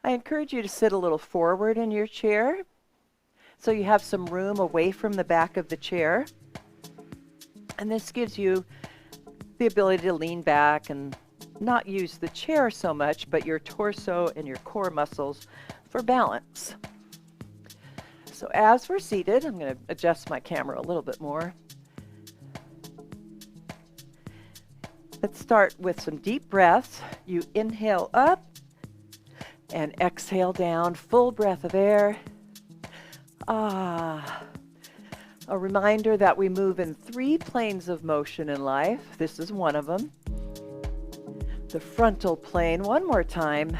I encourage you to sit a little forward in your chair so you have some room away from the back of the chair. And this gives you the ability to lean back and not use the chair so much, but your torso and your core muscles for balance. So as we're seated, I'm going to adjust my camera a little bit more. Let's start with some deep breaths. You inhale up and exhale down, full breath of air. A reminder that we move in 3 planes of motion in life. This is one of them. The frontal plane, one more time.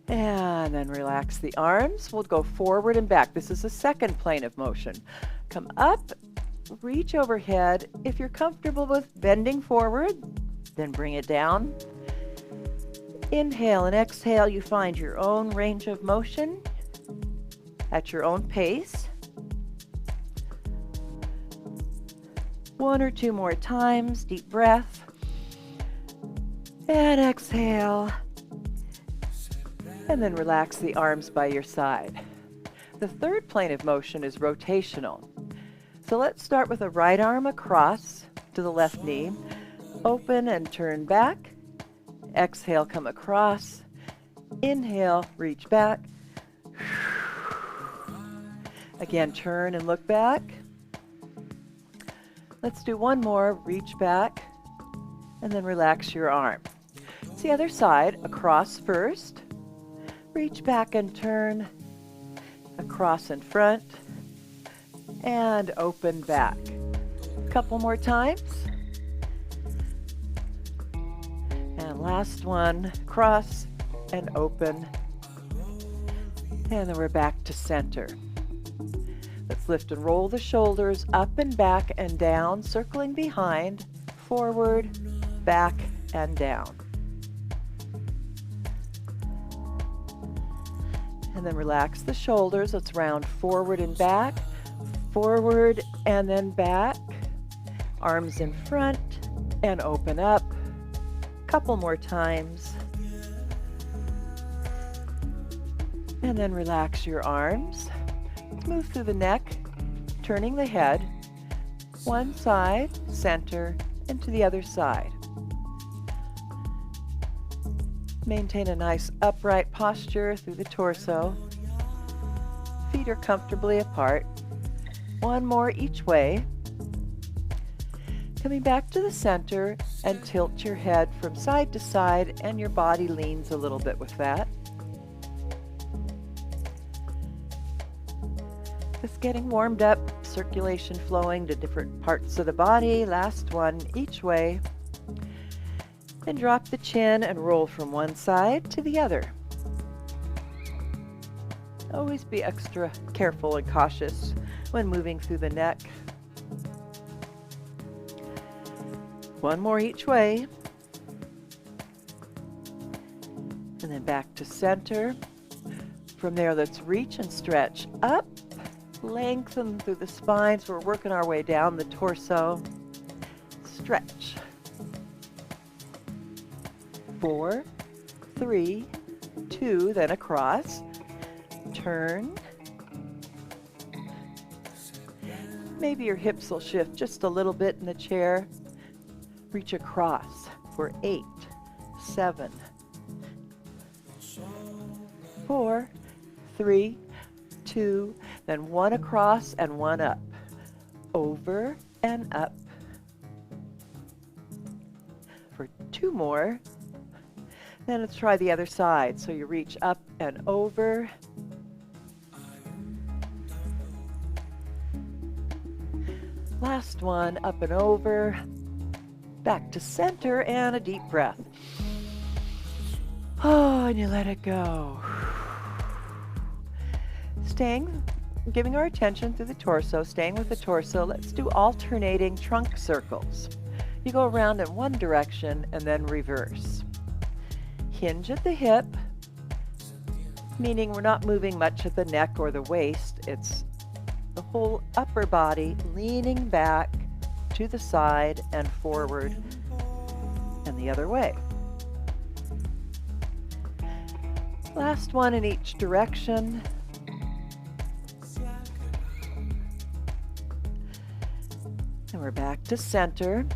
And then relax the arms. We'll go forward and back. This is the second plane of motion. Come up, reach overhead. If you're comfortable with bending forward, then bring it down. Inhale and exhale. You find your own range of motion at your own pace. 1 or 2 more times. Deep breath. And exhale. And then relax the arms by your side. The third plane of motion is rotational. So let's start with the right arm across to the left knee. Open and turn back. Exhale, come across. Inhale, reach back. Again, turn and look back. Let's do one more. Reach back and then relax your arm. It's the other side. Across first. Reach back and turn. Across in front. And open back. A couple more times. And last one. Cross and open. And then we're back to center. Let's lift and roll the shoulders up and back and down, circling behind, forward, back, and down. And then relax the shoulders. Let's round forward and back, forward and then back. Arms in front and open up. Couple more times. And then relax your arms. Move through the neck, turning the head, one side, center, and to the other side. Maintain a nice upright posture through the torso. Feet are comfortably apart. One more each way. Coming back to the center and tilt your head from side to side, and your body leans a little bit with that. Just getting warmed up, circulation flowing to different parts of the body. Last one each way. And drop the chin and roll from one side to the other. Always be extra careful and cautious when moving through the neck. One more each way. And then back to center. From there, let's reach and stretch up. Lengthen through the spine, so we're working our way down the torso. Stretch. 4, 3, 2, then across. Turn. Maybe your hips will shift just a little bit in the chair. Reach across for 8, 7, 4, 3, 2, then one across and one up. Over and up. For 2 more. Then let's try the other side. So you reach up and over. Last one, up and over. Back to center and a deep breath. Oh, and you let it go. Giving our attention through the torso, staying with the torso. Let's do alternating trunk circles. You go around in one direction and then reverse. Hinge at the hip, meaning we're not moving much at the neck or the waist. It's the whole upper body leaning back to the side and forward and the other way. Last one in each direction. And we're back to center.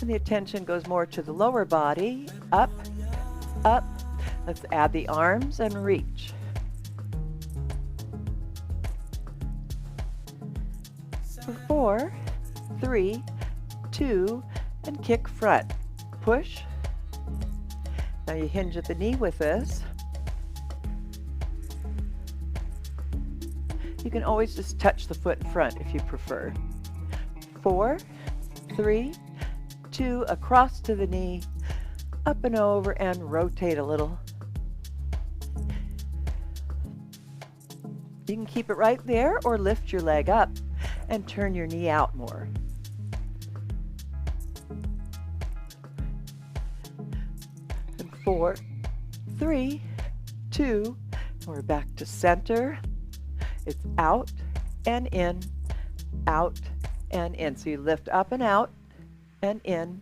And the attention goes more to the lower body. Up, up. Let's add the arms and reach. For 4, 3, 2, and kick front. Push. Now you hinge at the knee with this. You can always just touch the foot in front if you prefer. 4, 3, 2, across to the knee, up and over, and rotate a little. You can keep it right there or lift your leg up and turn your knee out more. And 4, 3, 2, and we're back to center. It's out and in, out and in. So you lift up and out and in,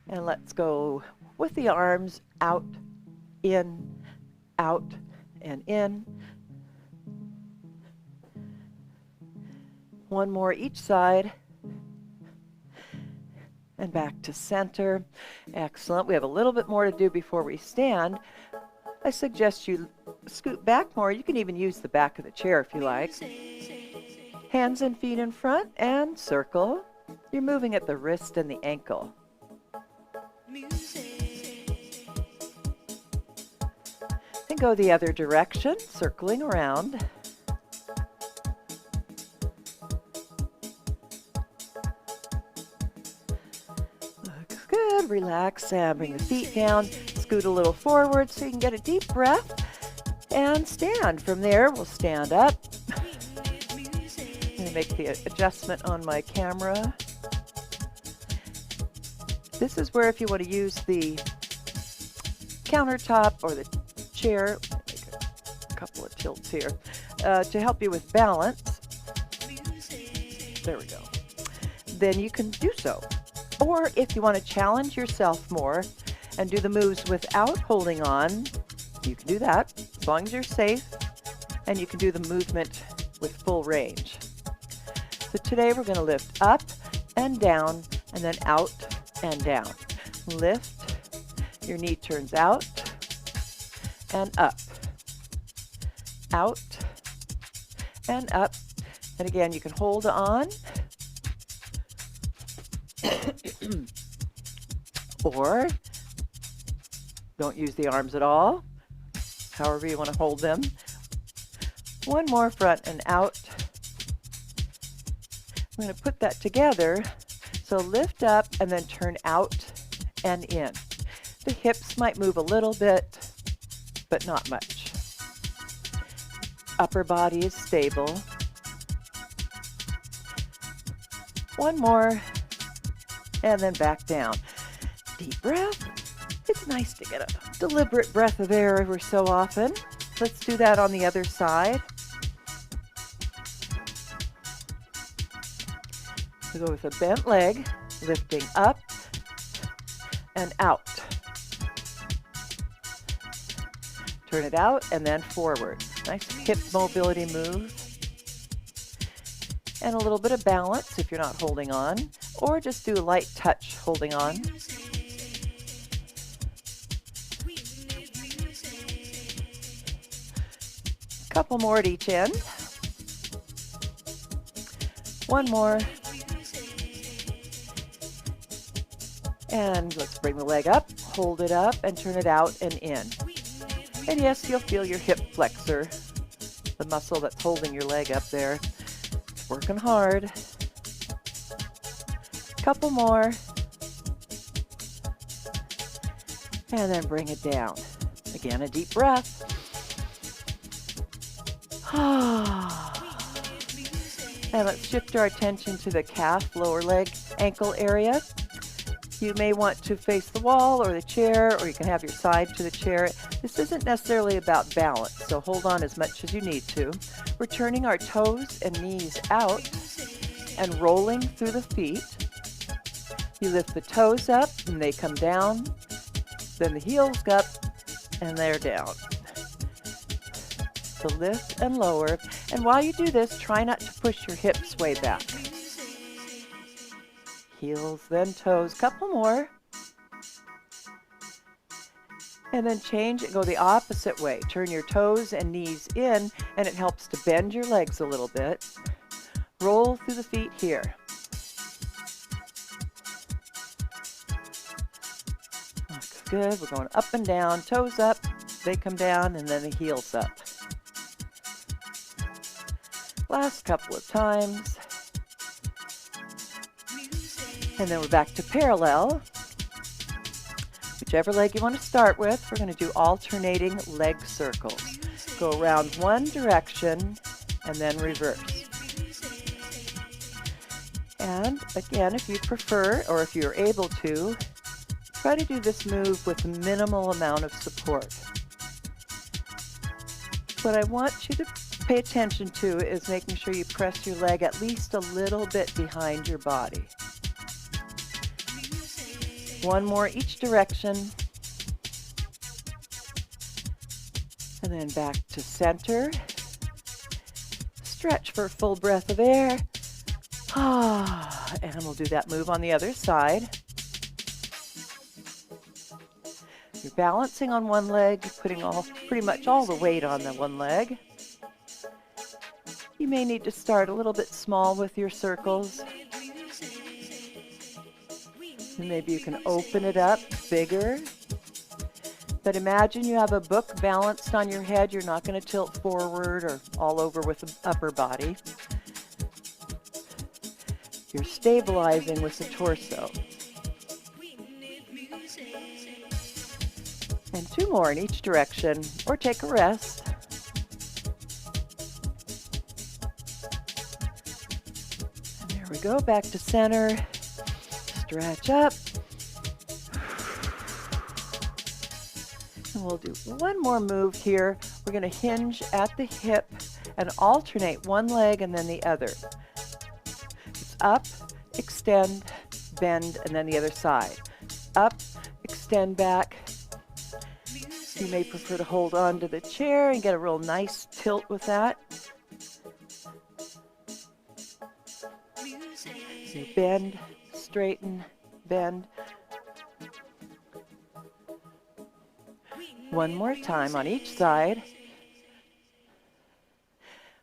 and let's go with the arms out, in, out, and in. One more each side, and back to center. Excellent. We have a little bit more to do before we stand. I suggest you scoot back more. You can even use the back of the chair if you like. Hands and feet in front and circle. You're moving at the wrist and the ankle. And go the other direction, circling around. Looks good. Relax and bring the feet down. Scoot a little forward so you can get a deep breath and stand. From there, we'll stand up. I'm going to make the adjustment on my camera. This is where if you want to use the countertop or the chair, make a couple of tilts here, to help you with balance. There we go. Then you can do so. Or if you want to challenge yourself more and do the moves without holding on, you can do that as long as you're safe, and you can do the movement with full range. So today we're going to lift up and down and then out and down. Lift, your knee turns out and up, out and up. And again, you can hold on or don't use the arms at all, however you want to hold them. One more, front and out. I'm going to put that together. So lift up and then turn out and in. The hips might move a little bit, but not much. Upper body is stable. One more, and then back down. Deep breath. It's nice to get a deliberate breath of air every so often. Let's do that on the other side. We go with a bent leg, lifting up and out. Turn it out and then forward. Nice hip mobility move. And a little bit of balance if you're not holding on, or just do a light touch holding on. Couple more at each end. One more. And let's bring the leg up, hold it up, and turn it out and in. And yes, you'll feel your hip flexor, the muscle that's holding your leg up there. It's working hard. Couple more. And then bring it down. Again, a deep breath. And let's shift our attention to the calf, lower leg, ankle area. You may want to face the wall or the chair, or you can have your side to the chair. This isn't necessarily about balance, so hold on as much as you need to. We're turning our toes and knees out and rolling through the feet. You lift the toes up and they come down, then the heels up and they're down. So lift and lower. And while you do this, try not to push your hips way back. Heels, then toes. Couple more. And then change it, go the opposite way. Turn your toes and knees in, and it helps to bend your legs a little bit. Roll through the feet here. Looks good. We're going up and down, toes up, they come down, and then the heels up. Last couple of times. And then we're back to parallel. Whichever leg you want to start with, we're going to do alternating leg circles. Go around one direction and then reverse. And again, if you prefer or if you're able to, try to do this move with a minimal amount of support. What I want you to pay attention to is making sure you press your leg at least a little bit behind your body. One more each direction. And then back to center. Stretch for a full breath of air. And we'll do that move on the other side. You're balancing on one leg, putting pretty much all the weight on the one leg. You may need to start a little bit small with your circles. And maybe you can open it up bigger. But imagine you have a book balanced on your head. You're not going to tilt forward or all over with the upper body. You're stabilizing with the torso. And two more in each direction, or take a rest. And there we go, back to center. Stretch up. And we'll do one more move here. We're going to hinge at the hip and alternate one leg and then the other. It's up, extend, bend, and then the other side. Up, extend back. You may prefer to hold on to the chair and get a real nice tilt with that. So bend, straighten, bend. One more time on each side.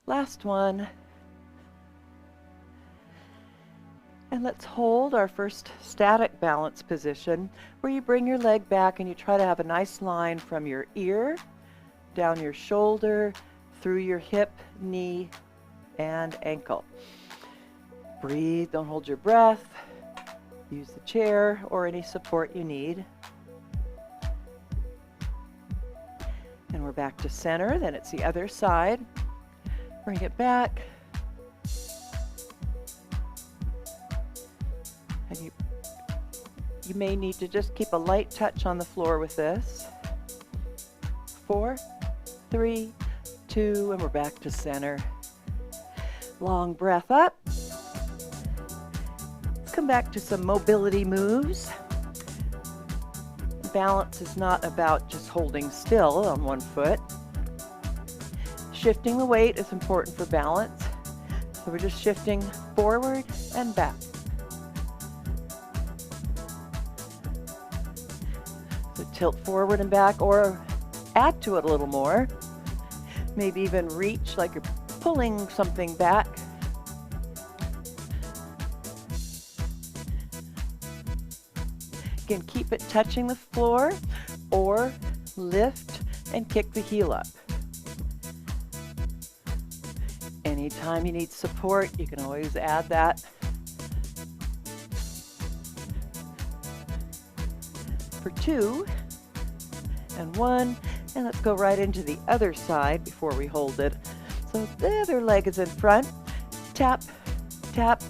Last one. And let's hold our first static balance position, where you bring your leg back and you try to have a nice line from your ear, down your shoulder, through your hip, knee, and ankle. Breathe, don't hold your breath. Use the chair or any support you need. And we're back to center, then it's the other side. Bring it back. And you may need to just keep a light touch on the floor with this. 4, 3, 2, and we're back to center. Long breath up. Let's come back to some mobility moves. Balance is not about just holding still on one foot. Shifting the weight is important for balance. So we're just shifting forward and back. So tilt forward and back, or add to it a little more. Maybe even reach like you're pulling something back. Again, keep it touching the floor, or lift and kick the heel up. Anytime you need support, you can always add that. For 2 and 1, and let's go right into the other side before we hold it. So the other leg is in front. Tap, tap.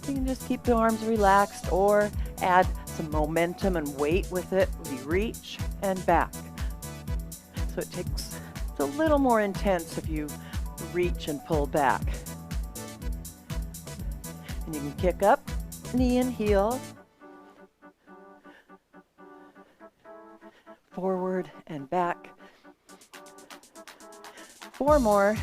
You can just keep the arms relaxed or add some momentum and weight with it. We reach and back. So it's a little more intense if you reach and pull back. And you can kick up, knee and heel. Forward and back. 4 more.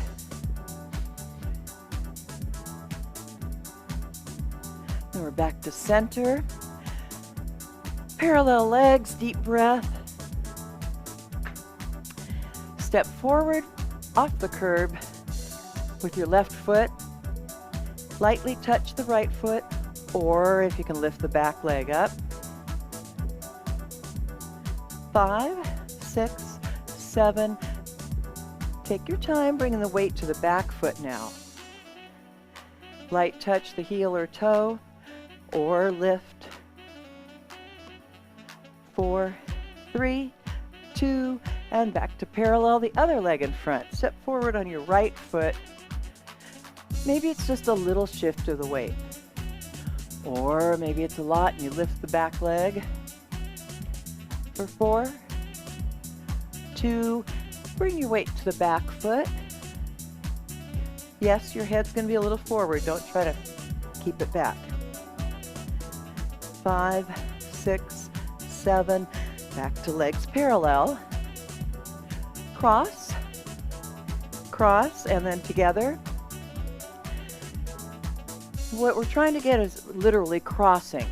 And we're back to center. Parallel legs, deep breath. Step forward off the curb with your left foot. Lightly touch the right foot, or if you can lift the back leg up. 5, 6, 7. Take your time bringing the weight to the back foot now. Light touch the heel or toe, or lift. 4, 3, 2, and back to parallel the other leg in front. Step forward on your right foot. Maybe it's just a little shift of the weight. Or maybe it's a lot and you lift the back leg. For 4, 2, bring your weight to the back foot. Yes, your head's going to be a little forward. Don't try to keep it back. 5, 6, 7, back to legs parallel. Cross, cross, and then together. What we're trying to get is literally crossing.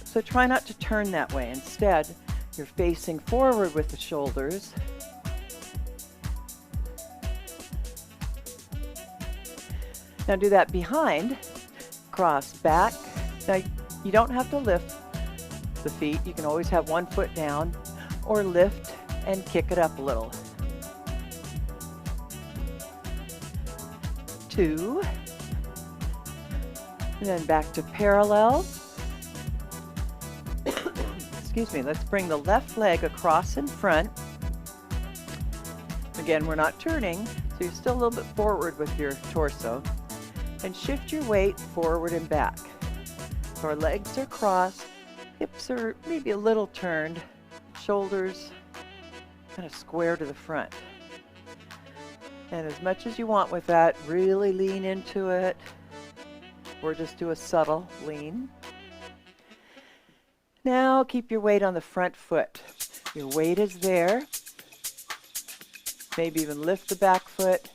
So try not to turn that way. Instead, you're facing forward with the shoulders. Now do that behind. Cross back. Now you don't have to lift the feet. You can always have one foot down or lift and kick it up a little. 2. And then back to parallel. Excuse me, let's bring the left leg across in front. Again, we're not turning, so you're still a little bit forward with your torso. And shift your weight forward and back. So our legs are crossed, hips are maybe a little turned, shoulders kind of square to the front. And as much as you want with that, really lean into it, or just do a subtle lean. Now keep your weight on the front foot. Your weight is there. Maybe even lift the back foot.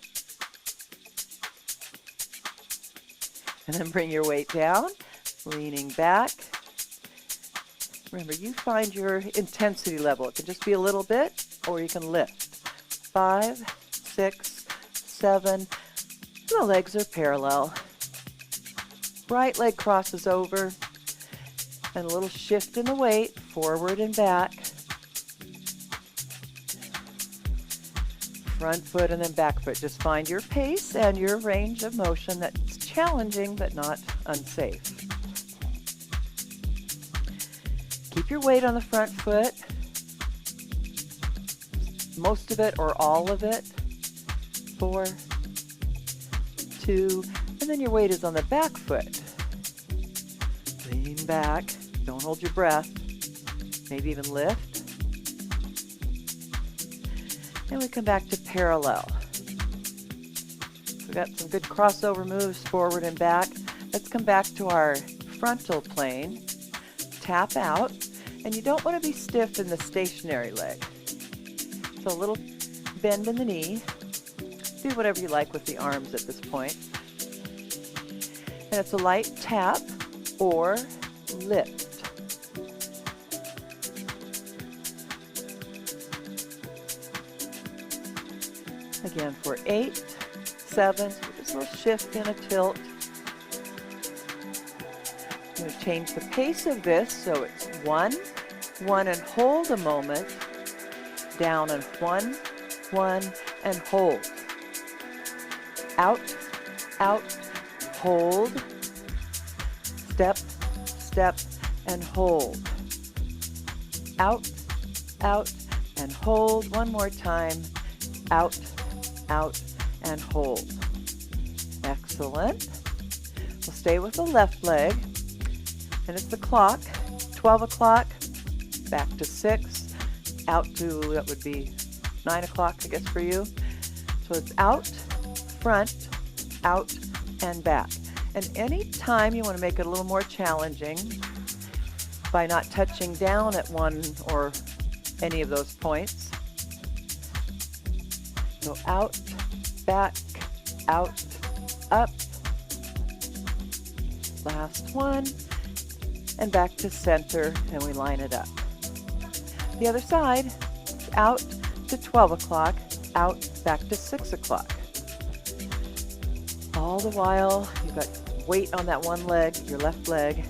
And then bring your weight down, leaning back. Remember, you find your intensity level. It can just be a little bit, or you can lift. 5, 6, 7. The legs are parallel. Right leg crosses over, and a little shift in the weight, forward and back. Front foot and then back foot. Just find your pace and your range of motion that's challenging but not unsafe. Keep your weight on the front foot. Most of it or all of it. 4, 2, and then your weight is on the back foot. Lean back. Don't hold your breath. Maybe even lift. And we come back to parallel. We've got some good crossover moves forward and back. Let's come back to our frontal plane. Tap out. And you don't want to be stiff in the stationary leg. So a little bend in the knee. Do whatever you like with the arms at this point. And it's a light tap or lift. Again for 8, 7, so just a little shift and a tilt. I'm going to change the pace of this so it's 1, 1 and hold a moment, down and 1, 1 and hold. Out, out, hold, step, step, and hold. Out, out, and hold. One more time. Out, out, and hold. Excellent. We'll stay with the left leg. And it's the clock. 12 o'clock, back to 6, out to, that would be 9 o'clock, I guess, for you. So it's out, front, out, and back. And any time you want to make it a little more challenging by not touching down at one or any of those points. So out, back, out, up. Last one, and back to center, and we line it up. The other side, out to 12 o'clock, out, back to 6 o'clock. All the while, you've got weight on that one leg, your left leg,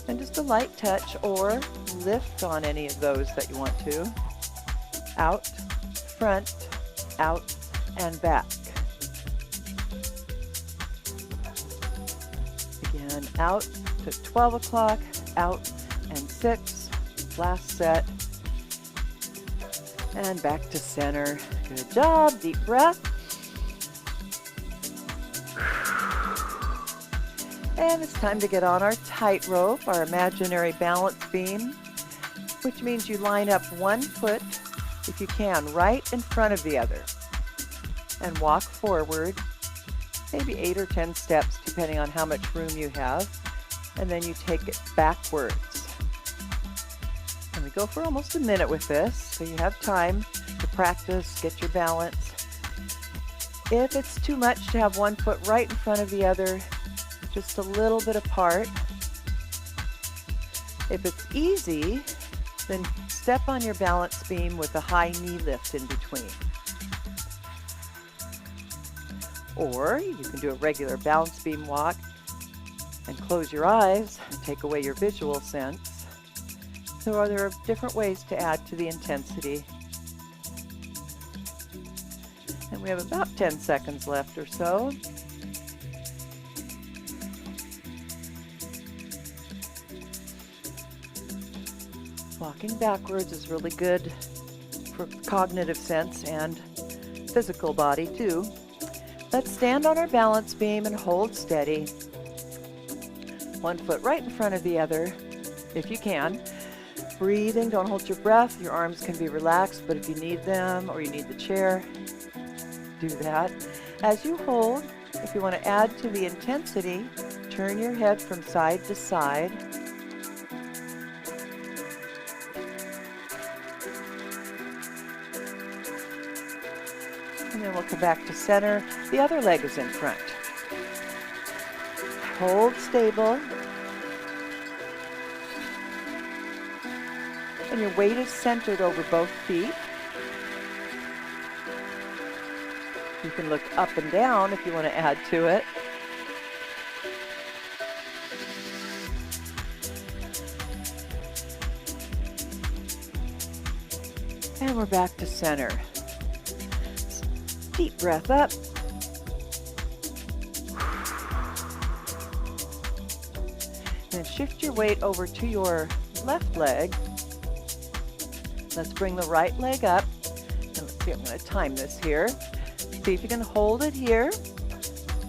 and just a light touch or lift on any of those that you want to. Out, front, out, and back. Again, out to 12 o'clock, out, and 6. Last set. And back to center. Good job. Deep breath. And it's time to get on our tightrope, our imaginary balance beam, which means you line up one foot, if you can, right in front of the other, and walk forward, maybe 8 or 10 steps, depending on how much room you have, and then you take it backwards. And we go for almost a minute with this, so you have time to practice, get your balance. If it's too much to have one foot right in front of the other, just a little bit apart. If it's easy, then step on your balance beam with a high knee lift in between. Or you can do a regular balance beam walk and close your eyes and take away your visual sense. So there are different ways to add to the intensity. And we have about 10 seconds left or so. Walking backwards is really good for cognitive sense and physical body too. Let's stand on our balance beam and hold steady. One foot right in front of the other, if you can. Breathing, don't hold your breath. Your arms can be relaxed, but if you need them or you need the chair, do that. As you hold, if you want to add to the intensity, turn your head from side to side. And then we'll come back to center. The other leg is in front. Hold stable. And your weight is centered over both feet. You can look up and down if you want to add to it. And we're back to center. Deep breath up. And shift your weight over to your left leg. Let's bring the right leg up. And let's see, I'm going to time this here. See if you can hold it here.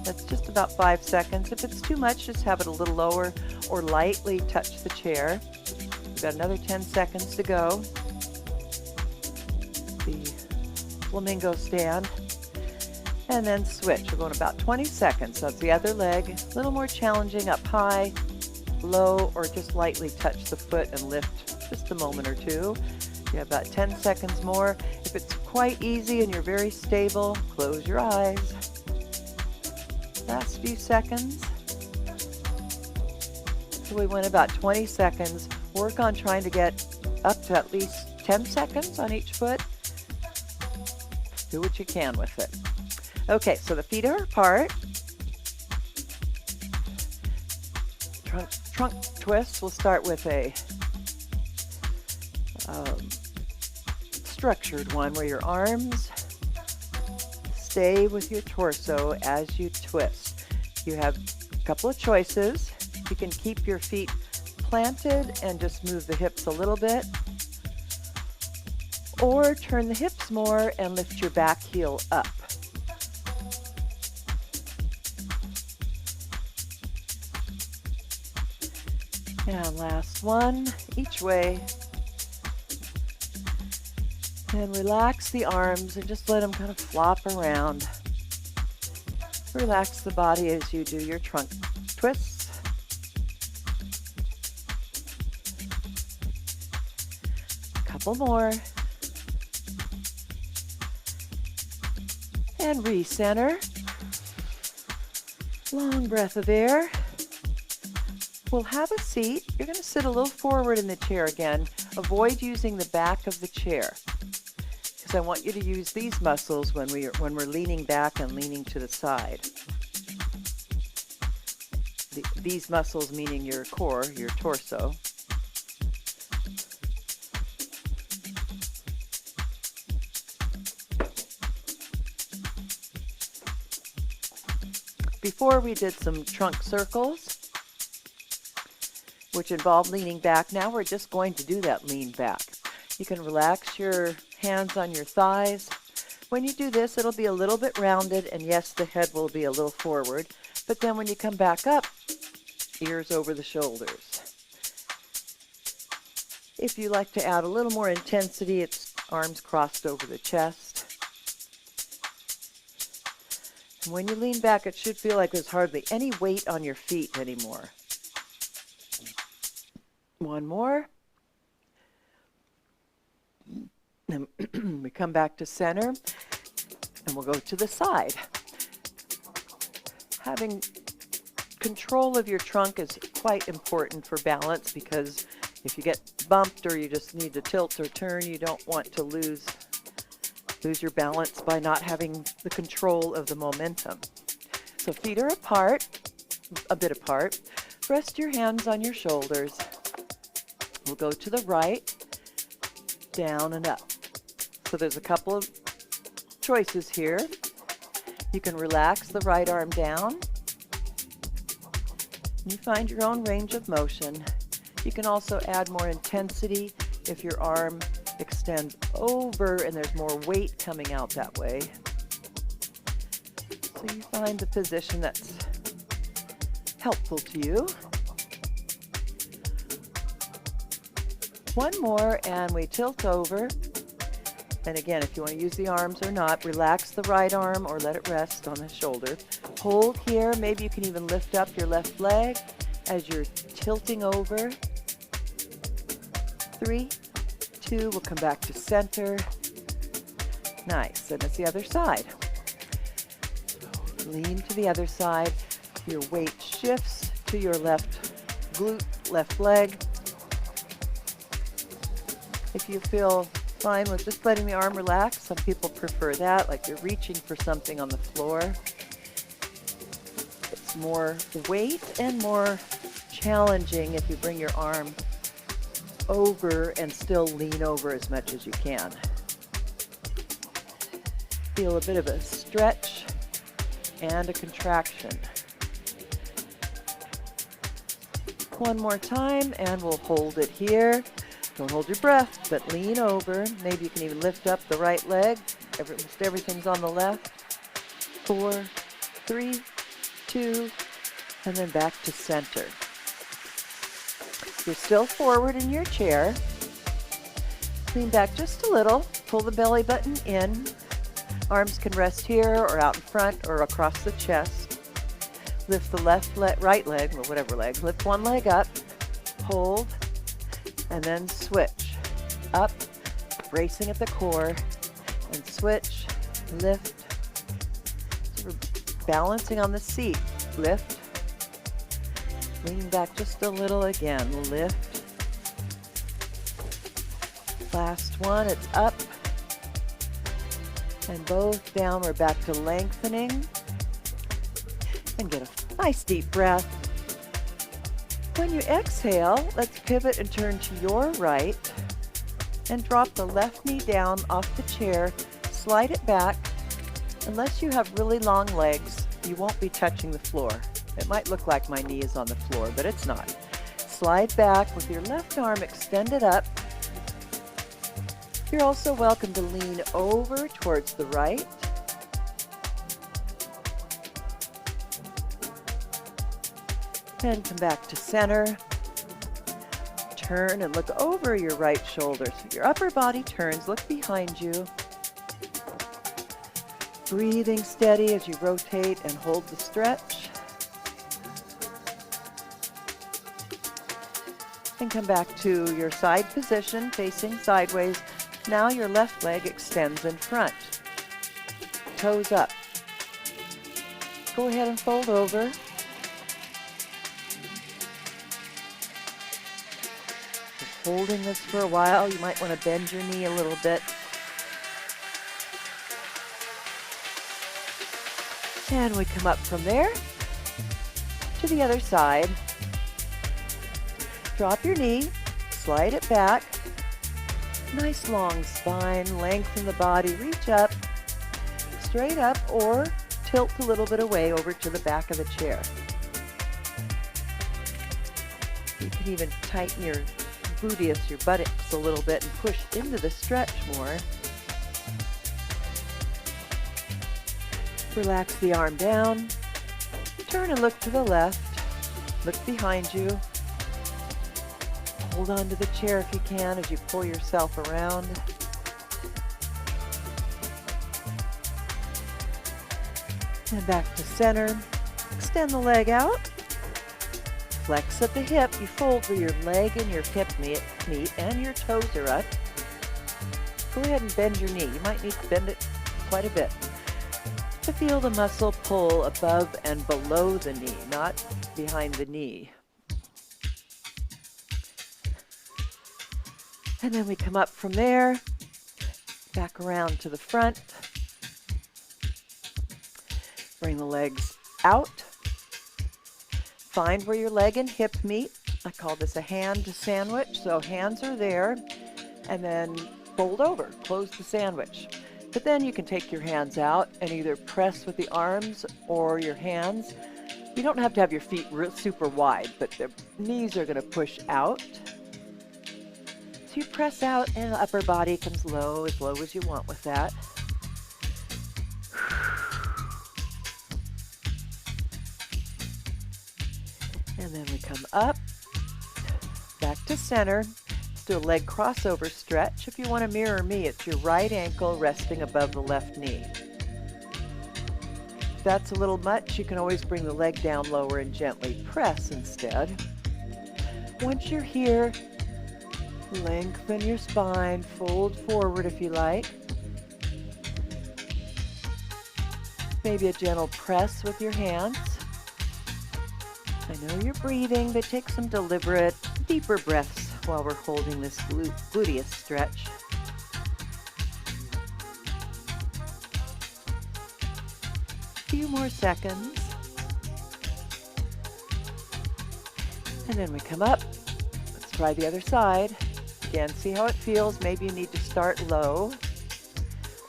That's just about 5 seconds. If it's too much, just have it a little lower or lightly touch the chair. We've got another 10 seconds to go. The flamingo stand. And then switch. We're going about 20 seconds. That's the other leg. A little more challenging, up high, low, or just lightly touch the foot and lift just a moment or two. You have about 10 seconds more. If it's quite easy and you're very stable, close your eyes. Last few seconds. So we went about 20 seconds. Work on trying to get up to at least 10 seconds on each foot. Do what you can with it. Okay, so the feet are apart. Trunk twists. We'll start with a structured one where your arms stay with your torso as you twist. You have a couple of choices. You can keep your feet planted and just move the hips a little bit, or turn the hips more and lift your back heel up. And last one, each way. And relax the arms and just let them kind of flop around. Relax the body as you do your trunk twists. A couple more. And recenter. Long breath of air. We'll have a seat. You're going to sit a little forward in the chair again. Avoid using the back of the chair, because I want you to use these muscles when we're leaning back and leaning to the side. These muscles meaning your core, your torso. Before we did some trunk circles, which involve leaning back. Now we're just going to do that lean back. You can relax your hands on your thighs. When you do this, it'll be a little bit rounded, and yes, the head will be a little forward. But then when you come back up, ears over the shoulders. If you like to add a little more intensity, it's arms crossed over the chest. And when you lean back, it should feel like there's hardly any weight on your feet anymore. One more. And we come back to center, and we'll go to the side. Having control of your trunk is quite important for balance, because if you get bumped or you just need to tilt or turn, you don't want to lose your balance by not having the control of the momentum. So feet are apart, a bit apart. Rest your hands on your shoulders. We'll go to the right, down and up. So there's a couple of choices here. You can relax the right arm down. You find your own range of motion. You can also add more intensity if your arm extends over and there's more weight coming out that way. So you find the position that's helpful to you. One more, and we tilt over. And again, if you want to use the arms or not, relax the right arm or let it rest on the shoulder. Hold here. Maybe you can even lift up your left leg as you're tilting over. 3, 2, we'll come back to center. Nice, and it's the other side. So lean to the other side. Your weight shifts to your left glute, left leg. If you feel fine with just letting the arm relax, some people prefer that, like you're reaching for something on the floor. It's more weight and more challenging if you bring your arm over and still lean over as much as you can. Feel a bit of a stretch and a contraction. One more time, and we'll hold it here. Don't hold your breath, but lean over. Maybe you can even lift up the right leg. Almost everything's on the left. 4, 3, 2, and then back to center. You're still forward in your chair. Lean back just a little. Pull the belly button in. Arms can rest here or out in front or across the chest. Lift the right leg, or whatever leg. Lift one leg up. Hold. And then switch. Up. Bracing at the core. And switch. Lift. So we're balancing on the seat. Lift. Lean back just a little again. Lift. Last one, it's up. And both down. We're back to lengthening. And get a nice deep breath. When you exhale, let's pivot and turn to your right. And drop the left knee down off the chair. Slide it back. Unless you have really long legs, you won't be touching the floor. It might look like my knee is on the floor, but it's not. Slide back with your left arm extended up. You're also welcome to lean over towards the right. And come back to center. Turn and look over your right shoulder. So your upper body turns. Look behind you. Breathing steady as you rotate and hold the stretch. And come back to your side position, facing sideways. Now your left leg extends in front. toes up. Go ahead and fold over. Holding this for a while, you might want to bend your knee a little bit. And we come up from there to the other side. Drop your knee, slide it back. Nice long spine, lengthen the body, reach up, straight up, or tilt a little bit away over to the back of the chair. You can even tighten your gluteus, your buttocks a little bit and push into the stretch more. Relax the arm down. Turn and look to the left. Look behind you. Hold on to the chair if you can as you pull yourself around. And back to center. Extend the leg out. Flex at the hip. You fold where your leg and your hip meet and your toes are up. Go ahead and bend your knee. You might need to bend it quite a bit to feel the muscle pull above and below the knee, not behind the knee. And then we come up from there, back around to the front. Bring the legs out. Find where your leg and hip meet. I call this a hand sandwich. So hands are there, and then fold over, close the sandwich. But then you can take your hands out and either press with the arms or your hands. You don't have to have your feet super wide, but the knees are going to push out. So you press out and the upper body comes low as you want with that. And then we come up, back to center. Let's do a leg crossover stretch. If you want to mirror me, it's your right ankle resting above the left knee. If that's a little much, you can always bring the leg down lower and gently press instead. Once you're here, lengthen your spine, fold forward if you like. Maybe a gentle press with your hands. I know you're breathing, but take some deliberate, deeper breaths while we're holding this gluteus stretch. A few more seconds. And then we come up. Let's try the other side. Again, see how it feels. Maybe you need to start low,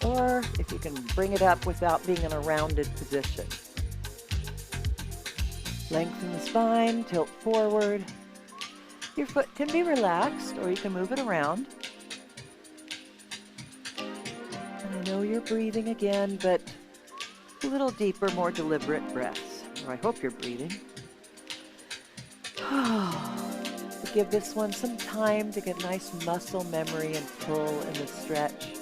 or if you can bring it up without being in a rounded position. Lengthen the spine, tilt forward. Your foot can be relaxed, or you can move it around. And I know you're breathing again, but a little deeper, more deliberate breaths. Or I hope you're breathing. Give this one some time to get nice muscle memory and pull in the stretch.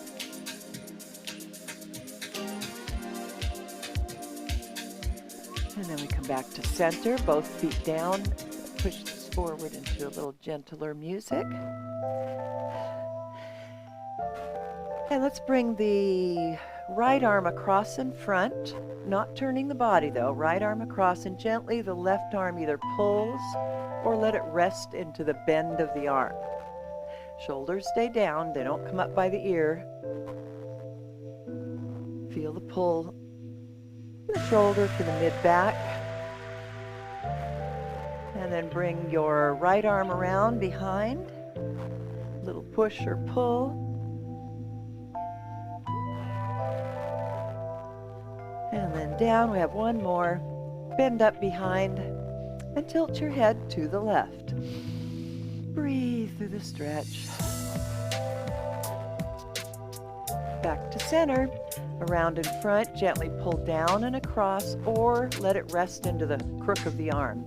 And then we come back to center, both feet down. Push this forward into a little gentler music. And let's bring the right arm across in front, not turning the body though. Right arm across, and gently the left arm either pulls or let it rest into the bend of the arm. Shoulders stay down, they don't come up by the ear. Feel the pull. The shoulder to the mid-back. And then bring your right arm around behind. Little push or pull. And then down, we have one more. Bend up behind and tilt your head to the left. Breathe through the stretch. Back to center. Around in front, gently pull down and across, or let it rest into the crook of the arm.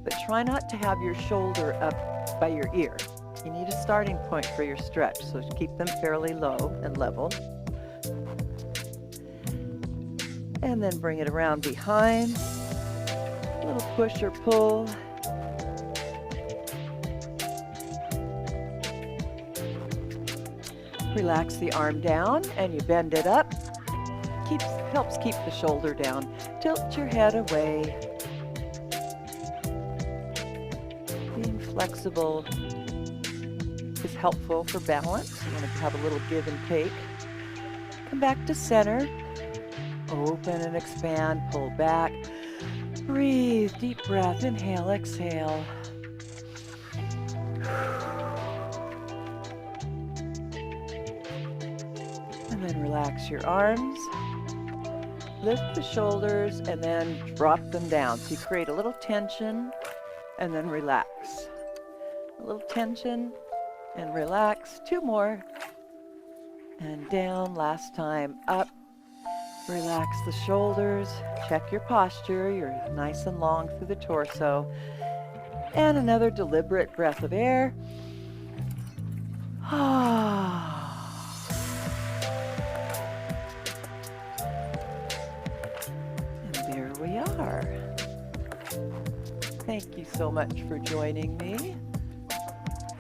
But try not to have your shoulder up by your ear. You need a starting point for your stretch, so keep them fairly low and level. And then bring it around behind. A little push or pull. Relax the arm down and you bend it up. helps keep the shoulder down. Tilt your head away. Being flexible is helpful for balance. You want to have a little give and take. Come back to center. Open and expand, pull back. Breathe, deep breath, inhale, exhale. And then relax your arms. Lift the shoulders and then drop them down. So you create a little tension and then relax. A little tension and relax. 2 more. And down, last time, up. Relax the shoulders. Check your posture. You're nice and long through the torso. And another deliberate breath of air. And there we are. Thank you so much for joining me.